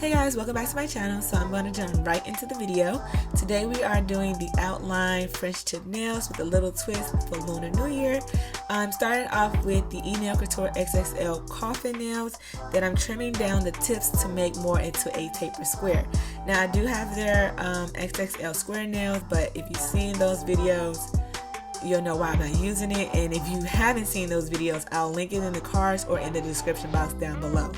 Hey guys, welcome back to my channel. So I'm going to jump right into the video. Today we are doing the outline French tip nails with a little twist for Lunar New Year. I'm starting off with the Nail Couture XXL coffin nails. Then I'm trimming down the tips to make more into a taper square. Now I do have their XXL square nails, but if you've seen those videos, you'll know why I'm not using it. And if you haven't seen those videos, I'll link it in the cards or in the description box down below.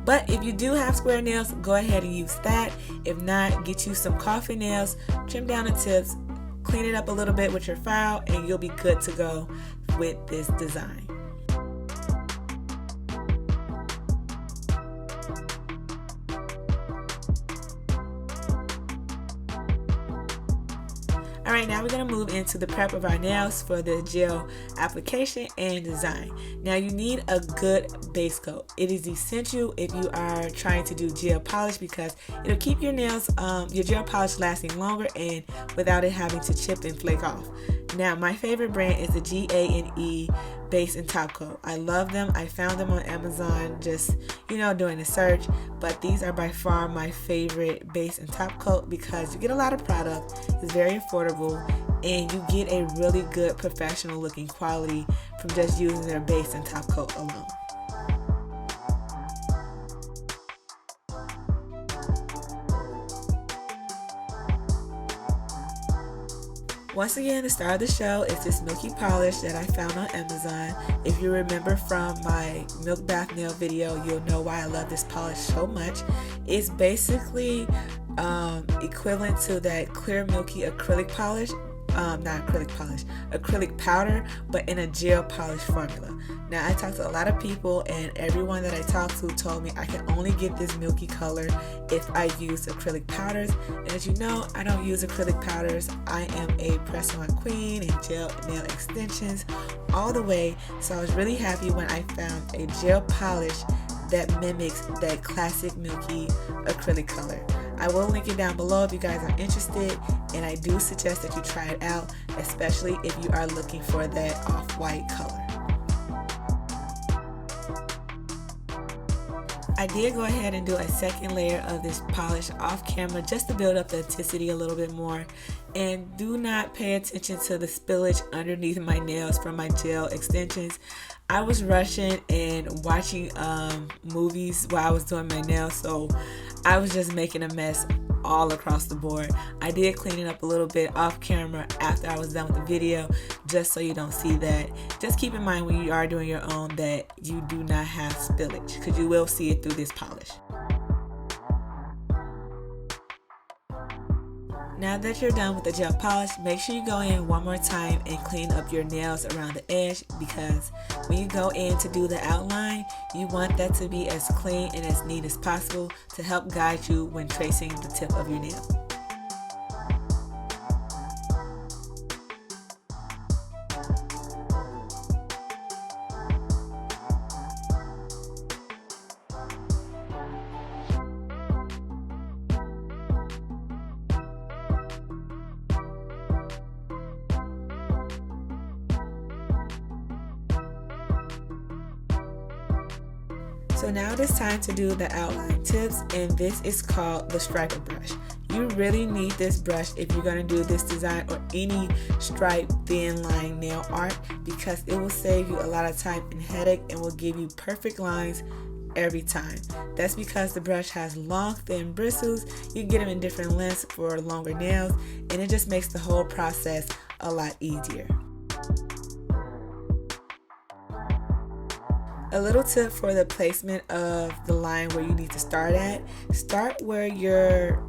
But if you do have square nails, go ahead and use that. If not, get you some coffin nails, trim down the tips, clean it up a little bit with your file, and you'll be good to go with this design. Alright, now we're going to move into the prep of our nails for the gel application and design. Now you need a good base coat. It is essential if you are trying to do gel polish because it'll keep your nails, your gel polish lasting longer and without it having to chip and flake off. Now my favorite brand is the GANE base and top coat. I love them. I found them on Amazon just, doing a search, but these are by far my favorite base and top coat because you get a lot of product, it's very affordable, and you get a really good professional looking quality from just using their base and top coat alone. Once again, the star of the show is this milky polish that I found on Amazon. If you remember from my milk bath nail video, you'll know why I love this polish so much. It's basically equivalent to that clear milky acrylic polish. Not acrylic polish, acrylic powder, but in a gel polish formula. Now I talked to a lot of people and everyone that I talked to told me I can only get this milky color if I use acrylic powders. And as you know, I don't use acrylic powders. I am a press-on queen and gel nail extensions all the way. So I was really happy when I found a gel polish that mimics that classic milky acrylic color. I will link it down below if you guys are interested, and I do suggest that you try it out, especially if you are looking for that off-white color. I did go ahead and do a second layer of this polish off camera just to build up the authenticity a little bit more. And do not pay attention to the spillage underneath my nails from my gel extensions. I was rushing and watching movies while I was doing my nails, so I was just making a mess all across the board. I did clean it up a little bit off camera after I was done with the video, just so you don't see that. Just keep in mind when you are doing your own that you do not have spillage, because you will see it through this polish. Now that you're done with the gel polish, make sure you go in one more time and clean up your nails around the edge, because when you go in to do the outline, you want that to be as clean and as neat as possible to help guide you when tracing the tip of your nail. So now it is time to do the outline tips, and this is called the striper brush. You really need this brush if you're going to do this design or any stripe thin line nail art, because it will save you a lot of time and headache and will give you perfect lines every time. That's because the brush has long thin bristles. You can get them in different lengths for longer nails, and it just makes the whole process a lot easier. A little tip for the placement of the line where you need to start at. Start where your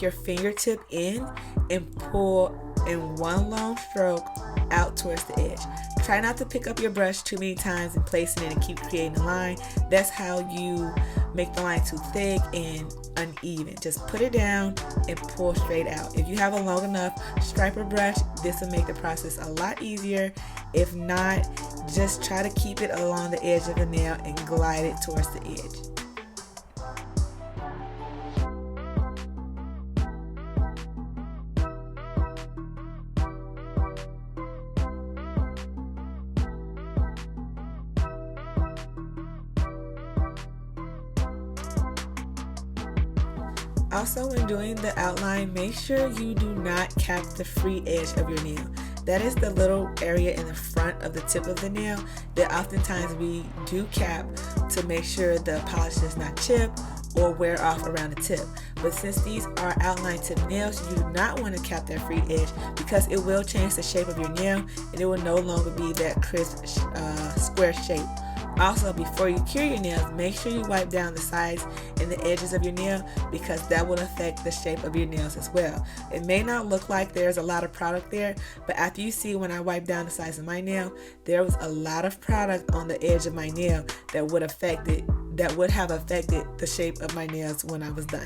your fingertip in, and pull in one long stroke out towards the edge. Try not to pick up your brush too many times and placing it and keep creating a line. That's how you make the line too thick and uneven. Just put it down and pull straight out. If you have a long enough striper brush, this will make the process a lot easier. If not, just try to keep it along the edge of the nail and glide it towards the edge. Also, when doing the outline, make sure you do not cap the free edge of your nail. That is the little area in the front of the tip of the nail that oftentimes we do cap to make sure the polish does not chip or wear off around the tip. But since these are outline tip nails, you do not want to cap that free edge because it will change the shape of your nail and it will no longer be that crisp square shape. Also, before you cure your nails, make sure you wipe down the sides and the edges of your nail because that will affect the shape of your nails as well. It may not look like there's a lot of product there, but after you see when I wipe down the sides of my nail, there was a lot of product on the edge of my nail that would have affected the shape of my nails when I was done.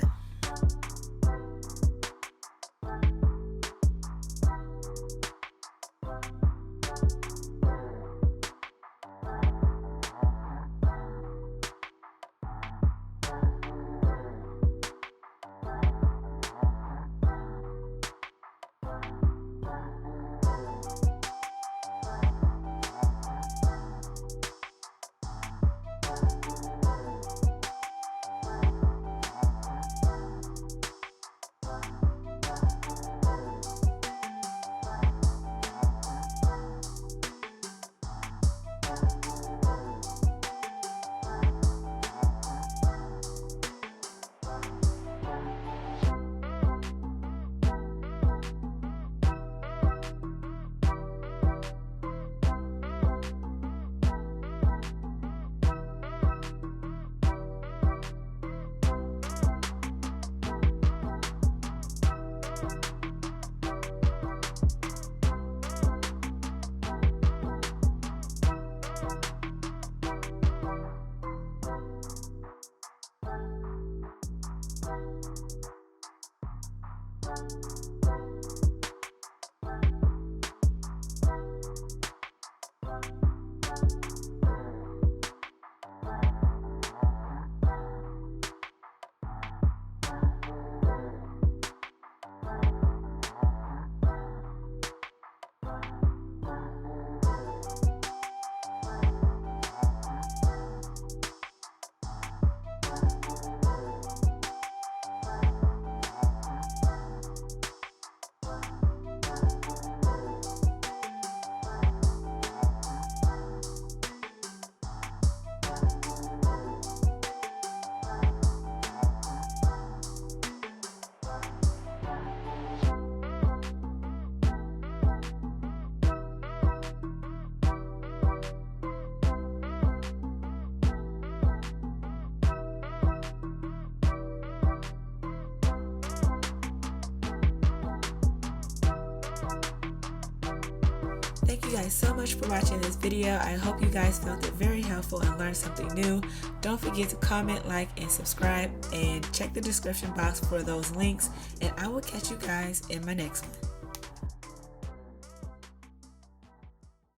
Thank you guys so much for watching this video. I hope you guys found it very helpful and learned something new. Don't forget to comment, like, and subscribe, and check the description box for those links, and I will catch you guys in my next one.